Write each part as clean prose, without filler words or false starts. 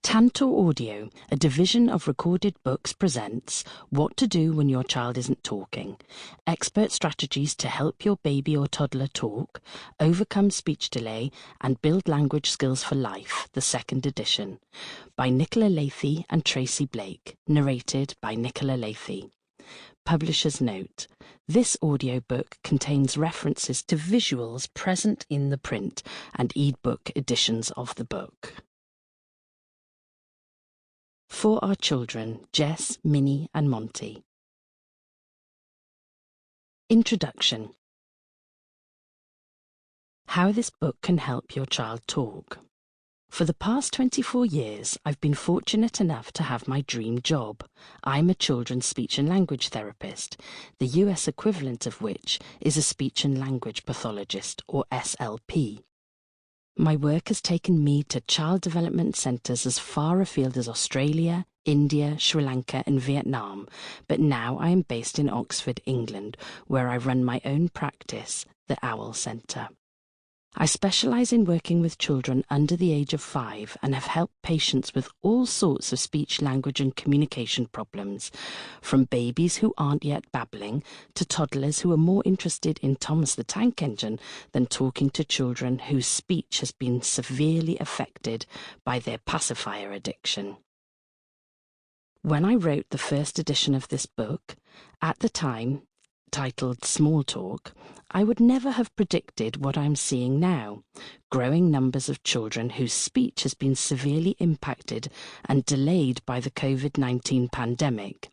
Tantor Audio, a division of Recorded Books, presents What to Do When Your Child Isn't Talking, expert strategies to help your baby or toddler talk, overcome speech delay, and build language skills for life, the second edition, by Nicola Lathey and Tracey Blake, narrated by Nicola Lathey. Publisher's note: this audiobook contains references to visuals present in the print and e-book editions of the book. For our children, Jess, Minnie and Monty. Introduction. How this book can help your child talk. For the past 24 years, I've been fortunate enough to have my dream job. I'm a children's speech and language therapist, the US equivalent of which is a speech and language pathologist, or SLP. My work has taken me to child development centres as far afield as Australia, India, Sri Lanka and Vietnam, but now I am based in Oxford, England, where I run my own practice, the Owl Centre. I specialise in working with children under the age of 5 and have helped patients with all sorts of speech, language and communication problems, from babies who aren't yet babbling to toddlers who are more interested in Thomas the Tank Engine than talking to children whose speech has been severely affected by their pacifier addiction. When I wrote the first edition of this book, at the time, titled Small Talk, I would never have predicted what I'm seeing now, growing numbers of children whose speech has been severely impacted and delayed by the COVID-19 pandemic.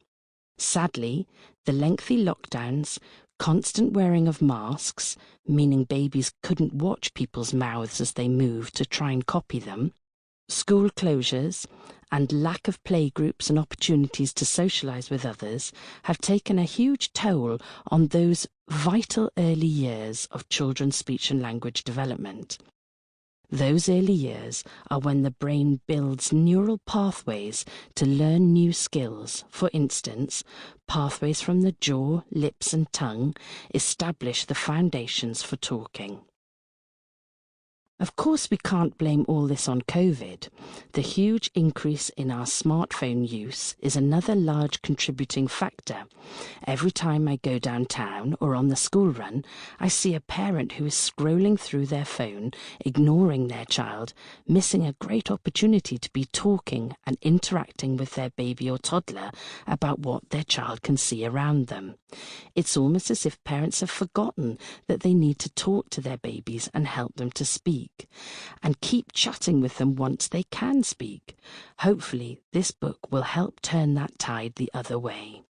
Sadly, the lengthy lockdowns, constant wearing of masks, meaning babies couldn't watch people's mouths as they moved to try and copy them, school closures, and lack of playgroups and opportunities to socialise with others have taken a huge toll on those vital early years of children's speech and language development. Those early years are when the brain builds neural pathways to learn new skills. For instance, pathways from the jaw, lips and tongue establish the foundations for talking. Of course, we can't blame all this on COVID. The huge increase in our smartphone use is another large contributing factor. Every time I go downtown or on the school run, I see a parent who is scrolling through their phone, ignoring their child, missing a great opportunity to be talking and interacting with their baby or toddler about what their child can see around them. It's almost as if parents have forgotten that they need to talk to their babies and help them to speak, and keep chatting with them once they can speak. Hopefully, this book will help turn that tide the other way.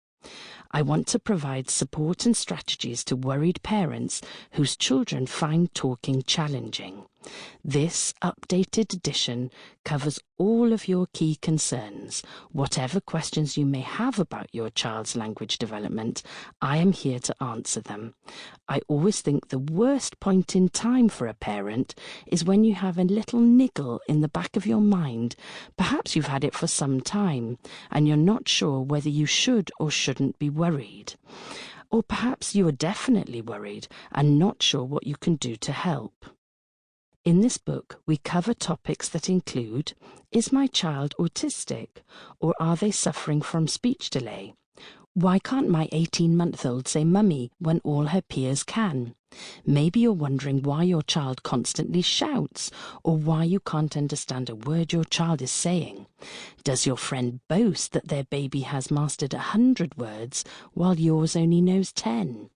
I want to provide support and strategies to worried parents whose children find talking challenging. This updated edition covers all of your key concerns. Whatever questions you may have about your child's language development, I am here to answer them. I always think the worst point in time for a parent is when you have a little niggle in the back of your mind. Perhaps you've had it for some time and you're not sure whether you should or shouldn't be worried. Or perhaps you are definitely worried and not sure what you can do to help. In this book, we cover topics that include: is my child autistic, or are they suffering from speech delay? Why can't my 18-month-old say mummy when all her peers can? Maybe you're wondering why your child constantly shouts, or why you can't understand a word your child is saying. Does your friend boast that their baby has mastered 100 words while yours only knows 10?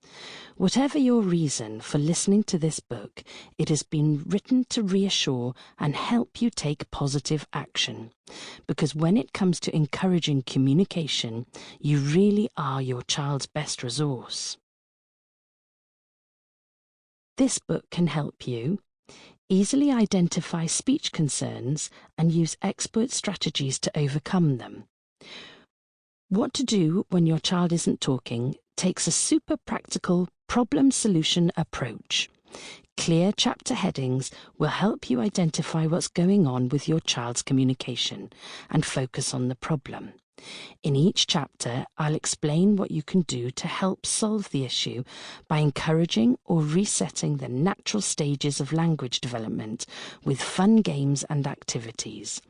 Whatever your reason for listening to this book, it has been written to reassure and help you take positive action. Because when it comes to encouraging communication, you really are your child's best resource. This book can help you easily identify speech concerns and use expert strategies to overcome them. What to do when your child isn't talking takes a super practical problem-solution approach. Clear chapter headings will help you identify what's going on with your child's communication and focus on the problem. In each chapter, I'll explain what you can do to help solve the issue by encouraging or resetting the natural stages of language development with fun games and activities.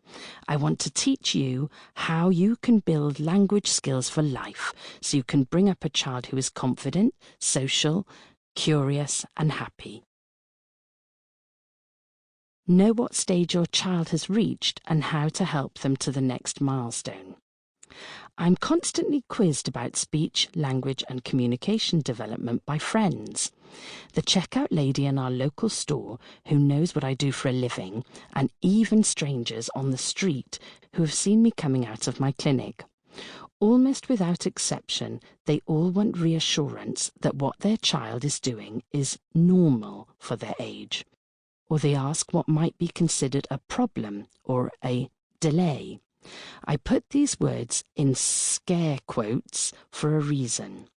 I want to teach you how you can build language skills for life so you can bring up a child who is confident, social, curious, and happy. Know what stage your child has reached and how to help them to the next milestone. I'm constantly quizzed about speech, language and communication development by friends. The checkout lady in our local store who knows what I do for a living, and even strangers on the street who have seen me coming out of my clinic. Almost without exception, they all want reassurance that what their child is doing is normal for their age. Or they ask what might be considered a problem or a delay. I put these words in scare quotes for a reason.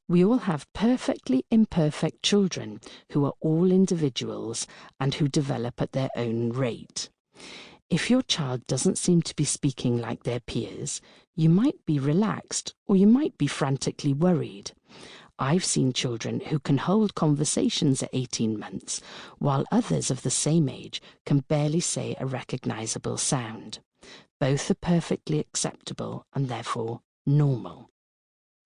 We all have perfectly imperfect children who are all individuals and who develop at their own rate. If your child doesn't seem to be speaking like their peers, you might be relaxed or you might be frantically worried. I've seen children who can hold conversations at 18 months, while others of the same age can barely say a recognizable sound. Both are perfectly acceptable and therefore normal.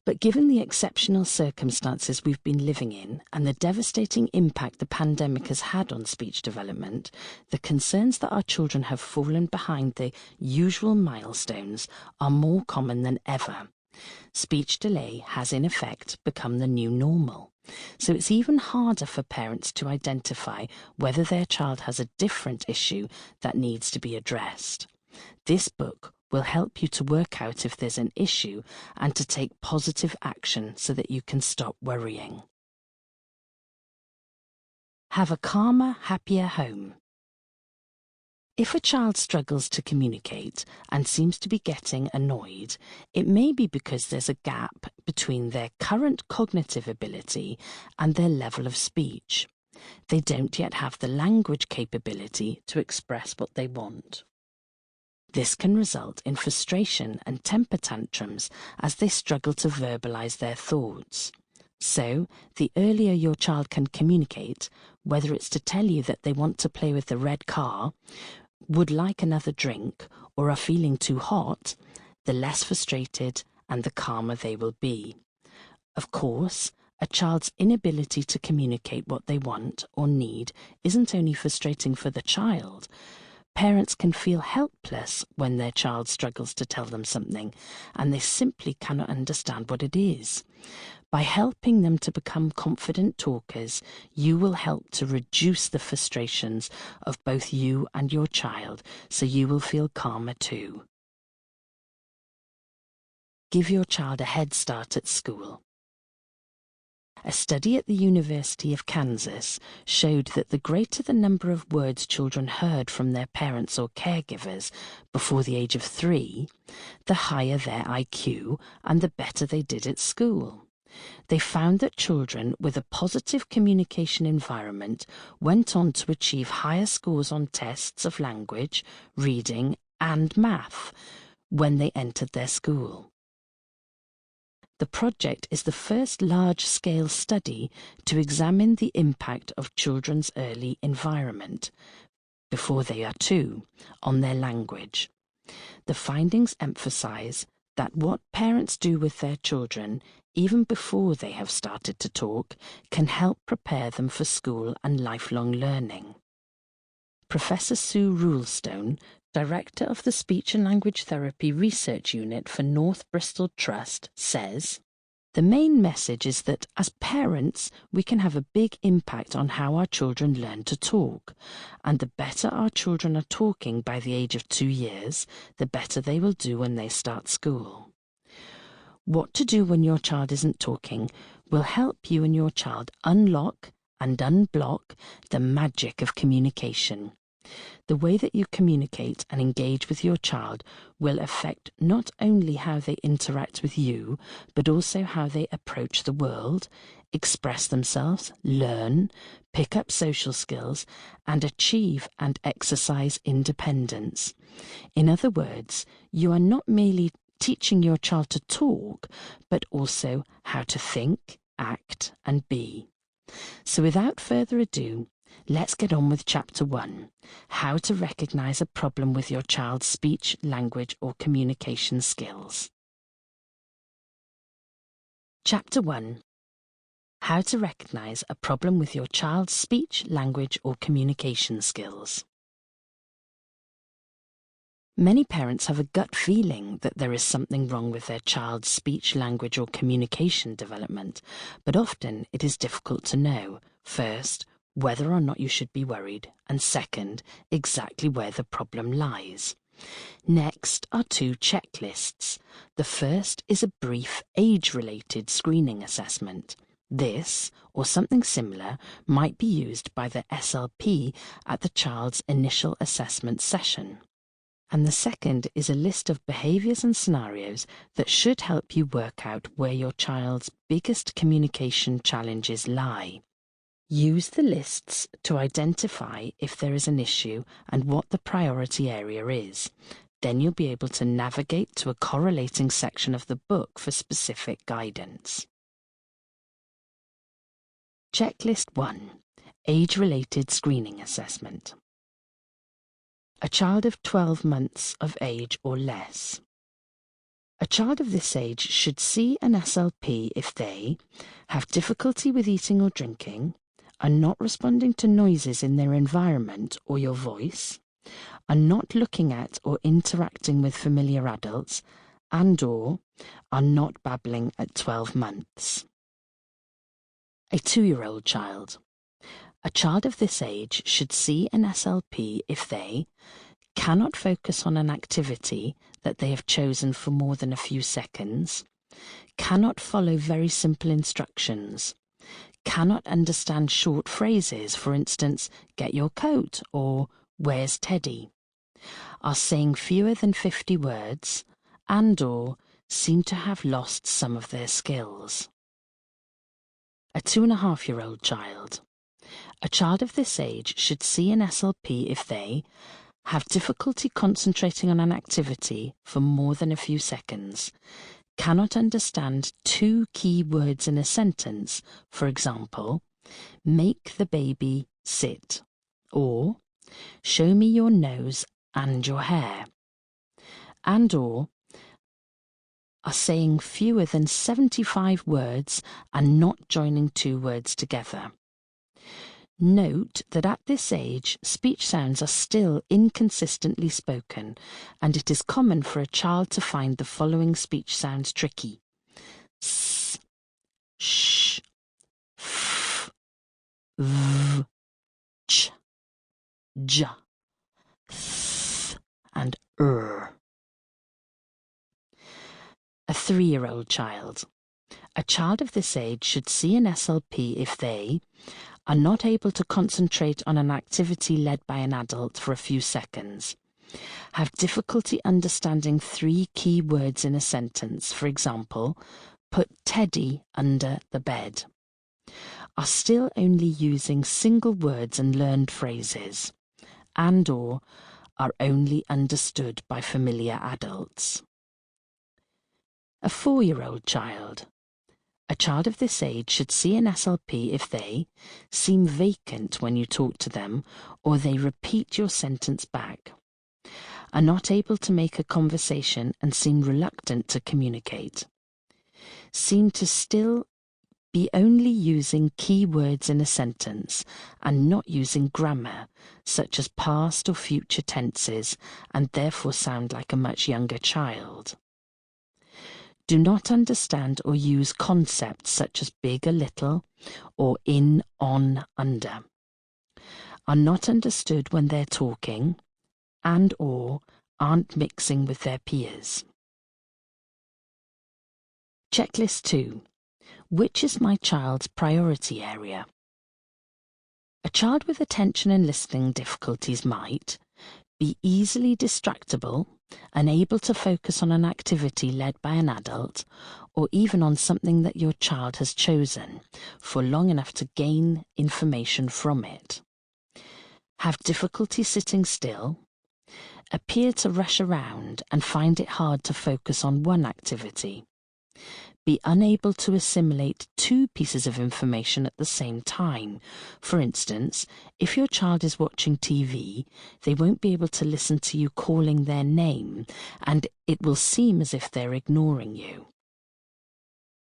But given the exceptional circumstances we've been living in and the devastating impact the pandemic has had on speech development, the concerns that our children have fallen behind the usual milestones are more common than ever. Speech delay has in effect become the new normal. So it's even harder for parents to identify whether their child has a different issue that needs to be addressed. This book will help you to work out if there's an issue and to take positive action so that you can stop worrying. Have a calmer, happier home. If a child struggles to communicate and seems to be getting annoyed, it may be because there's a gap between their current cognitive ability and their level of speech. They don't yet have the language capability to express what they want. This can result in frustration and temper tantrums as they struggle to verbalize their thoughts. So, the earlier your child can communicate, whether it's to tell you that they want to play with the red car, would like another drink, or are feeling too hot, the less frustrated and the calmer they will be. Of course, a child's inability to communicate what they want or need isn't only frustrating for the child. Parents can feel helpless when their child struggles to tell them something, and they simply cannot understand what it is. By helping them to become confident talkers, you will help to reduce the frustrations of both you and your child, so you will feel calmer too. Give your child a head start at school. A study at the University of Kansas showed that the greater the number of words children heard from their parents or caregivers before the age of 3, the higher their IQ and the better they did at school. They found that children with a positive communication environment went on to achieve higher scores on tests of language, reading, and math when they entered their school. The project is the first large-scale study to examine the impact of children's early environment, before they are 2, on their language. The findings emphasize that what parents do with their children, even before they have started to talk, can help prepare them for school and lifelong learning. Professor Sue Rulestone, Director of the Speech and Language Therapy Research Unit for North Bristol Trust, says, "The main message is that as parents, we can have a big impact on how our children learn to talk, and the better our children are talking by the age of 2 years, the better they will do when they start school. What to do when your child isn't talking will help you and your child unlock and unblock the magic of communication. The way that you communicate and engage with your child will affect not only how they interact with you, but also how they approach the world, express themselves, learn, pick up social skills, and achieve and exercise independence. In other words, you are not merely teaching your child to talk, but also how to think, act, and be. So without further ado, let's get on with Chapter 1, How to Recognise a Problem with Your Child's Speech, Language or Communication Skills. Chapter 1, How to Recognise a Problem with Your Child's Speech, Language or Communication Skills. Many parents have a gut feeling that there is something wrong with their child's speech, language or communication development, but often it is difficult to know, first, whether or not you should be worried, and second, exactly where the problem lies. Next are two checklists. The first is a brief age-related screening assessment. This, or something similar, might be used by the SLP at the child's initial assessment session. And the second is a list of behaviours and scenarios that should help you work out where your child's biggest communication challenges lie. Use the lists to identify if there is an issue and what the priority area is. Then you'll be able to navigate to a correlating section of the book for specific guidance. Checklist 1. Age-related screening assessment. A child of 12 months of age or less. A child of this age should see an SLP if they have difficulty with eating or drinking, are not responding to noises in their environment or your voice, are not looking at or interacting with familiar adults, and/or are not babbling at 12 months. A 2-year-old child. A child of this age should see an SLP if they cannot focus on an activity that they have chosen for more than a few seconds, cannot follow very simple instructions, cannot understand short phrases, for instance, get your coat or where's Teddy, are saying fewer than 50 words, and/or seem to have lost some of their skills. A 2.5-year-old child. A child of this age should see an SLP if they have difficulty concentrating on an activity for more than a few seconds, cannot understand 2 key words in a sentence, for example, make the baby sit, or show me your nose and your hair, and/or are saying fewer than 75 words and not joining 2 words together. Note that at this age, speech sounds are still inconsistently spoken, and it is common for a child to find the following speech sounds tricky: s, sh, f, v, ch, j, th, and r. A 3-year-old child. A child of this age should see an SLP if they are not able to concentrate on an activity led by an adult for a few seconds, have difficulty understanding 3 key words in a sentence, for example, put Teddy under the bed, are still only using single words and learned phrases, and/or are only understood by familiar adults. A 4-year-old child. A child of this age should see an SLP if they seem vacant when you talk to them, or they repeat your sentence back, are not able to make a conversation and seem reluctant to communicate, seem to still be only using key words in a sentence and not using grammar, such as past or future tenses, and therefore sound like a much younger child. Do not understand or use concepts such as big or little, or in, on, under. Are not understood when they're talking, and/or aren't mixing with their peers. Checklist 2. Which is my child's priority area? A child with attention and listening difficulties might be easily distractible, unable to focus on an activity led by an adult, or even on something that your child has chosen for long enough to gain information from it. Have difficulty sitting still, Appear to rush around and find it hard to focus on one activity. Be unable to assimilate two pieces of information at the same time. For instance, if your child is watching TV, they won't be able to listen to you calling their name, and it will seem as if they're ignoring you.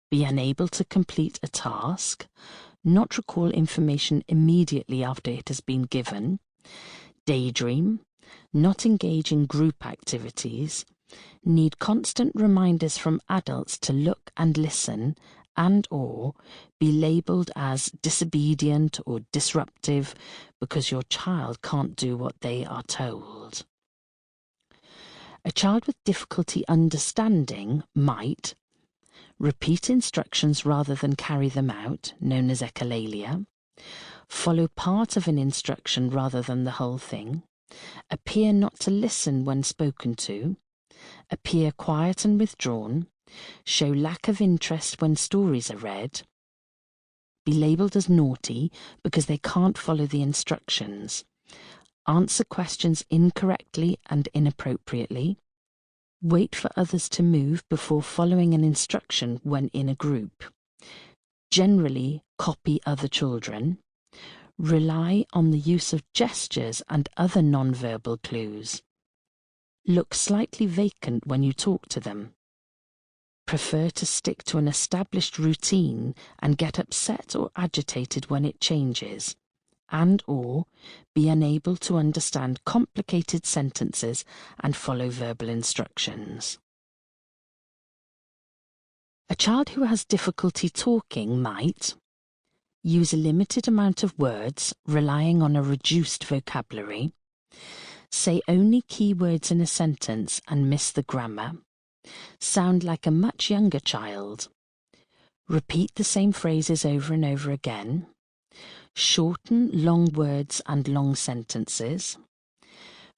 Be unable to complete a task, not recall information immediately after it has been given, daydream, not engage in group activities, need constant reminders from adults to look and listen, and/or be labelled as disobedient or disruptive because your child can't do what they are told. A child with difficulty understanding might repeat instructions rather than carry them out, known as echolalia, follow part of an instruction rather than the whole thing, appear not to listen when spoken to, appear quiet and withdrawn, show lack of interest when stories are read, be labelled as naughty because they can't follow the instructions, answer questions incorrectly and inappropriately, wait for others to move before following an instruction when in a group, generally copy other children, rely on the use of gestures and other non-verbal clues, look slightly vacant when you talk to them, prefer to stick to an established routine and get upset or agitated when it changes, and/or be unable to understand complicated sentences and follow verbal instructions. A child who has difficulty talking might use a limited amount of words, relying on a reduced vocabulary, say only key words in a sentence and miss the grammar, sound like a much younger child, repeat the same phrases over and over again, shorten long words and long sentences,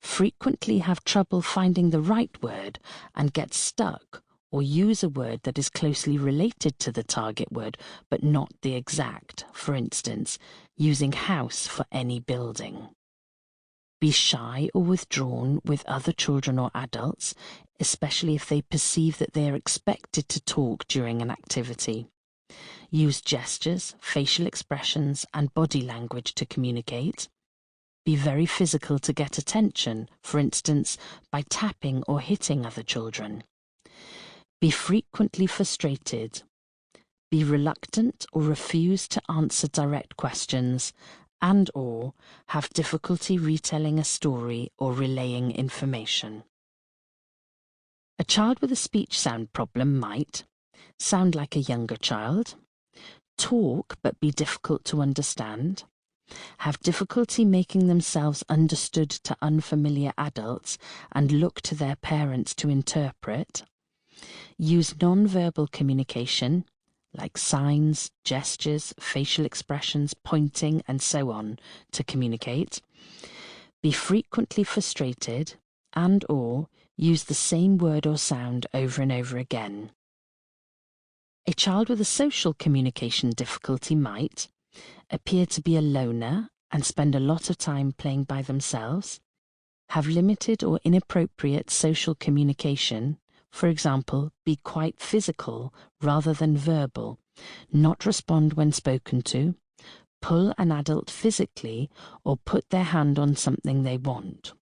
frequently have trouble finding the right word and get stuck or use a word that is closely related to the target word but not the exact, for instance, using house for any building. Be shy or withdrawn with other children or adults, especially if they perceive that they are expected to talk during an activity. Use gestures, facial expressions, and body language to communicate. Be very physical to get attention, for instance, by tapping or hitting other children. Be frequently frustrated. Be reluctant or refuse to answer direct questions, and/or have difficulty retelling a story or relaying information. A child with a speech sound problem might sound like a younger child, talk but be difficult to understand, have difficulty making themselves understood to unfamiliar adults and look to their parents to interpret, use non-verbal communication, like signs, gestures, facial expressions, pointing, and so on, to communicate, be frequently frustrated, and/or use the same word or sound over and over again. A child with a social communication difficulty might appear to be a loner and spend a lot of time playing by themselves, have limited or inappropriate social communication, for example, be quite physical rather than verbal, not respond when spoken to, pull an adult physically or put their hand on something they want,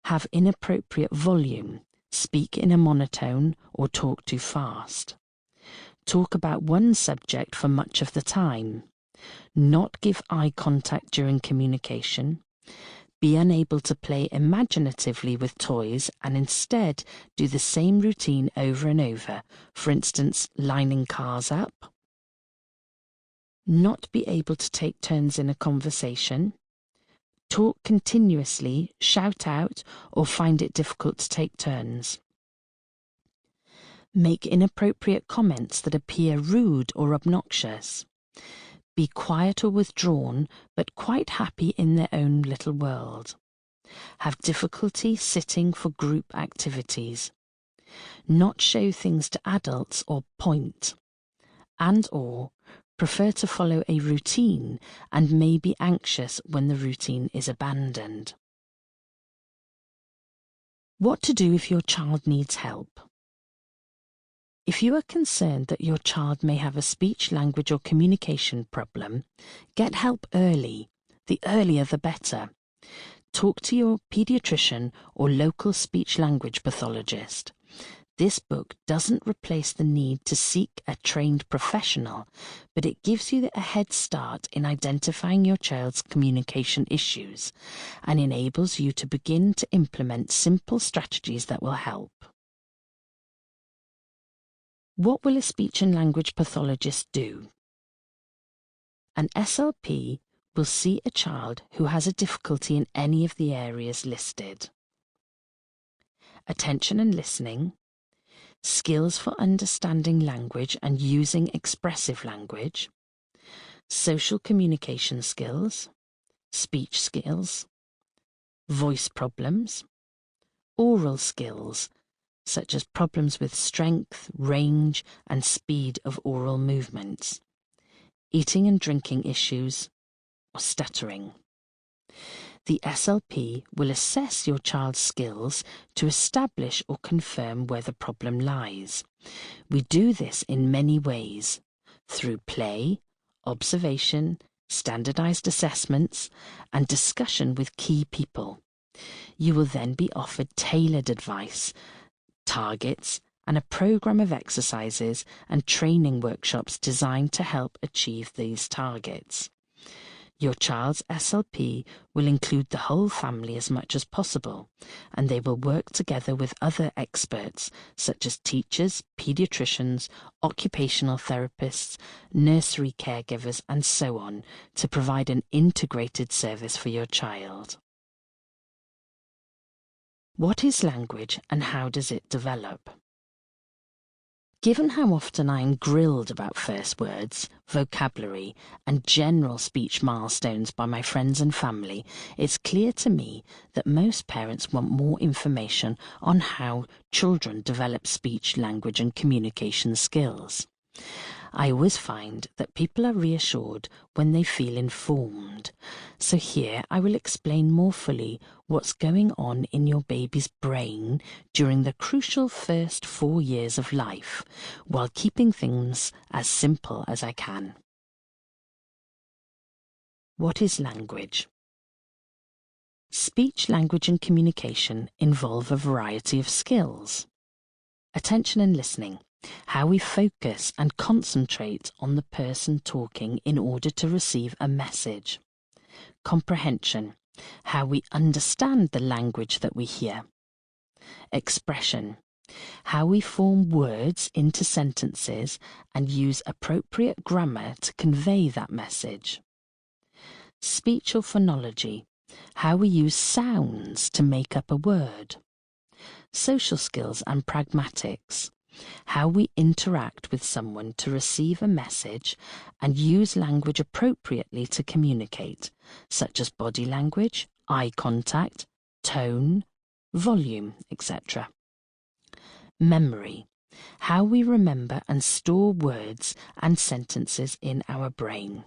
have inappropriate volume, speak in a monotone or talk too fast, talk about one subject for much of the time, not give eye contact during communication, be unable to play imaginatively with toys and instead do the same routine over and over, for instance, lining cars up, not be able to take turns in a conversation, talk continuously, shout out, or find it difficult to take turns, make inappropriate comments that appear rude or obnoxious, be quiet or withdrawn, but quite happy in their own little world, have difficulty sitting for group activities, not show things to adults or point, and/or prefer to follow a routine and may be anxious when the routine is abandoned. What to do if your child needs help. If you are concerned that your child may have a speech, language or communication problem, get help early. The earlier the better. Talk to your paediatrician or local speech-language pathologist. This book doesn't replace the need to seek a trained professional, but it gives you a head start in identifying your child's communication issues and enables you to begin to implement simple strategies that will help. What will a speech and language pathologist do? An SLP will see a child who has a difficulty in any of the areas listed: attention and listening, skills for understanding language and using expressive language, social communication skills, speech skills, voice problems, oral skills, such as problems with strength, range and speed of oral movements, eating and drinking issues, or stuttering. The SLP will assess your child's skills to establish or confirm where the problem lies. We do this in many ways: through play, observation, standardized assessments, and discussion with key people. You will then be offered tailored advice, targets, and a program of exercises and training workshops designed to help achieve these targets. Your child's SLP will include the whole family as much as possible, and they will work together with other experts such as teachers, paediatricians, occupational therapists, nursery caregivers, and so on, to provide an integrated service for your child. What is language and how does it develop? Given how often I am grilled about first words, vocabulary, and general speech milestones by my friends and family, it's clear to me that most parents want more information on how children develop speech, language, and communication skills. I always find that people are reassured when they feel informed. So here I will explain more fully what's going on in your baby's brain during the crucial first 4 years of life, while keeping things as simple as I can. What is language? Speech, language and communication involve a variety of skills. Attention and listening. How we focus and concentrate on the person talking in order to receive a message. Comprehension. How we understand the language that we hear. Expression. How we form words into sentences and use appropriate grammar to convey that message. Speech or phonology. How we use sounds to make up a word. Social skills and pragmatics. How we interact with someone to receive a message and use language appropriately to communicate, such as body language, eye contact, tone, volume, etc. Memory. How we remember and store words and sentences in our brain.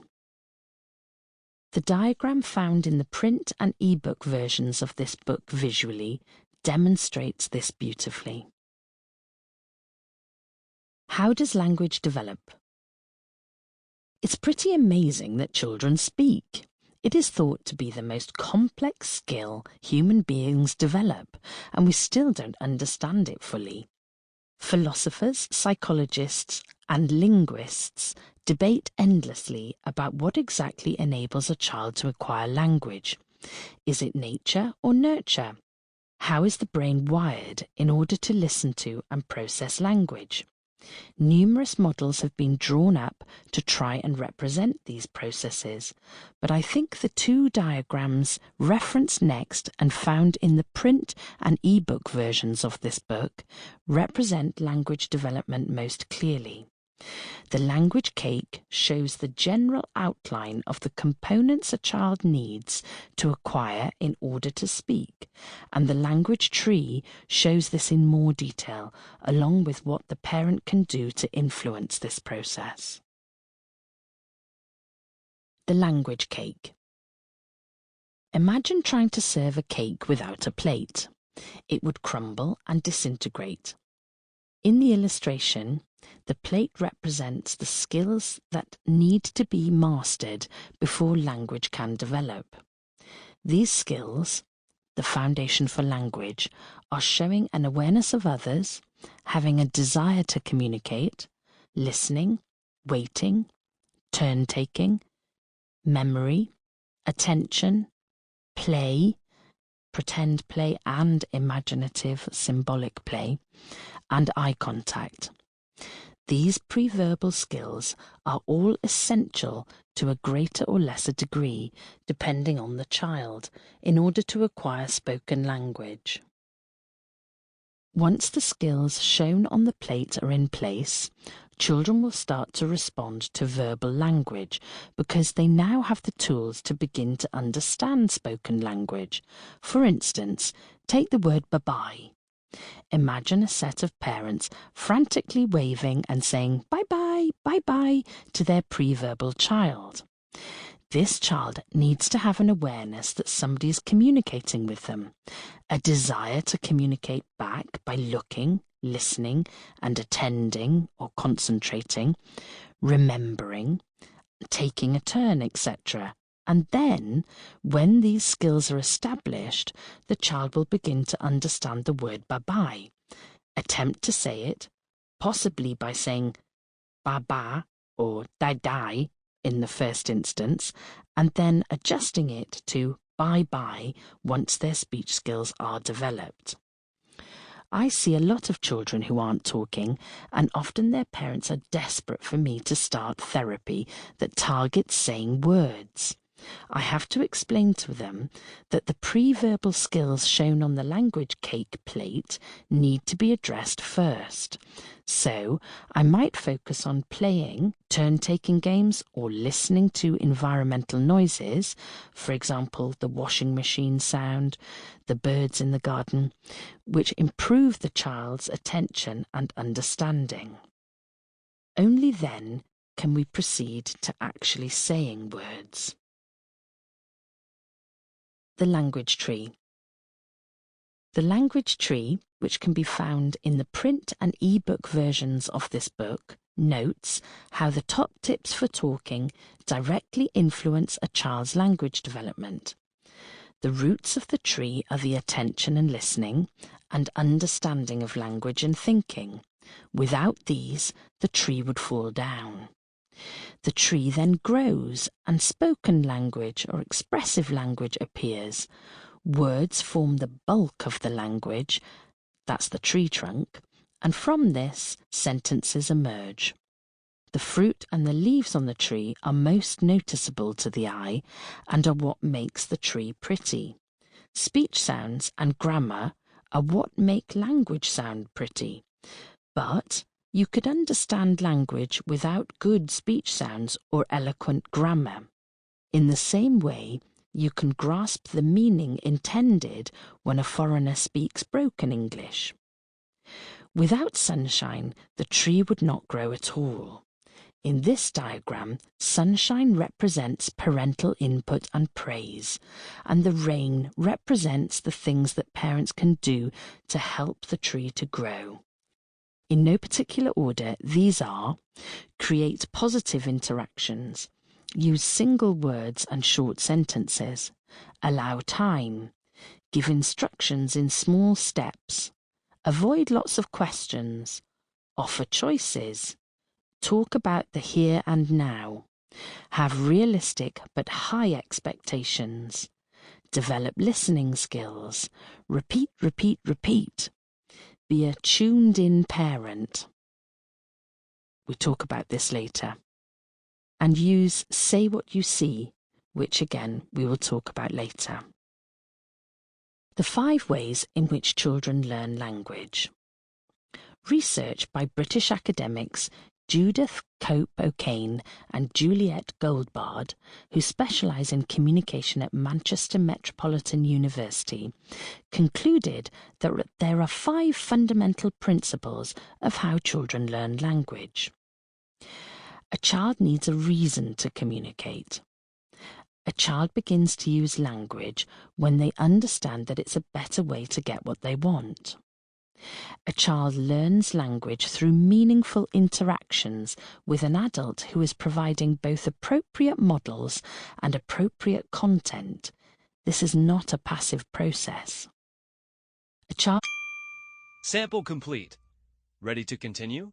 The diagram found in the print and ebook versions of this book visually demonstrates this beautifully. How does language develop? It's pretty amazing that children speak. It is thought to be the most complex skill human beings develop, and we still don't understand it fully. Philosophers, psychologists, and linguists debate endlessly about what exactly enables a child to acquire language. Is it nature or nurture? How is the brain wired in order to listen to and process language? Numerous models have been drawn up to try and represent these processes, but I think the two diagrams referenced next and found in the print and ebook versions of this book represent language development most clearly. The language cake shows the general outline of the components a child needs to acquire in order to speak, and the language tree shows this in more detail, along with what the parent can do to influence this process. The language cake. Imagine trying to serve a cake without a plate. It would crumble and disintegrate. In the illustration, the plate represents the skills that need to be mastered before language can develop. These skills, the foundation for language, are showing an awareness of others, having a desire to communicate, listening, waiting, turn-taking, memory, attention, play, pretend play and imaginative symbolic play, and eye contact. These pre-verbal skills are all essential to a greater or lesser degree, depending on the child, in order to acquire spoken language. Once the skills shown on the plate are in place, children will start to respond to verbal language because they now have the tools to begin to understand spoken language. For instance, take the word bye-bye. Imagine a set of parents frantically waving and saying bye-bye, bye-bye to their pre-verbal child. This child needs to have an awareness that somebody is communicating with them, a desire to communicate back by looking, listening and attending or concentrating, remembering, taking a turn, etc. And then, when these skills are established, the child will begin to understand the word bye-bye, attempt to say it, possibly by saying ba-ba or dai-dai in the first instance, and then adjusting it to bye-bye once their speech skills are developed. I see a lot of children who aren't talking, and often their parents are desperate for me to start therapy that targets saying words. I have to explain to them that the pre-verbal skills shown on the language cake plate need to be addressed first. So I might focus on playing turn-taking games or listening to environmental noises, for example, the washing machine sound, the birds in the garden, which improve the child's attention and understanding. Only then can we proceed to actually saying words. The language tree. The language tree, which can be found in the print and e-book versions of this book, notes how the top tips for talking directly influence a child's language development. The roots of the tree are the attention and listening and understanding of language and thinking. Without these, the tree would fall down. The tree then grows and spoken language or expressive language appears. Words form the bulk of the language, that's the tree trunk, and from this sentences emerge. The fruit and the leaves on the tree are most noticeable to the eye and are what makes the tree pretty. Speech sounds and grammar are what make language sound pretty, but you could understand language without good speech sounds or eloquent grammar. In the same way, you can grasp the meaning intended when a foreigner speaks broken English. Without sunshine, the tree would not grow at all. In this diagram, sunshine represents parental input and praise, and the rain represents the things that parents can do to help the tree to grow. In no particular order, these are: create positive interactions, use single words and short sentences, allow time, give instructions in small steps, avoid lots of questions, offer choices, talk about the here and now, have realistic but high expectations, develop listening skills, repeat, repeat, repeat, be a tuned-in parent. We talk about this later. And use say what you see, which again we will talk about later. The 5 ways in which children learn language. Research by British academics Judith Cope O'Kane and Juliet Goldbard, who specialise in communication at Manchester Metropolitan University, concluded that there are 5 fundamental principles of how children learn language. A child needs a reason to communicate. A child begins to use language when they understand that it's a better way to get what they want. A child learns language through meaningful interactions with an adult who is providing both appropriate models and appropriate content. This is not a passive process. A child... Sample complete. Ready to continue?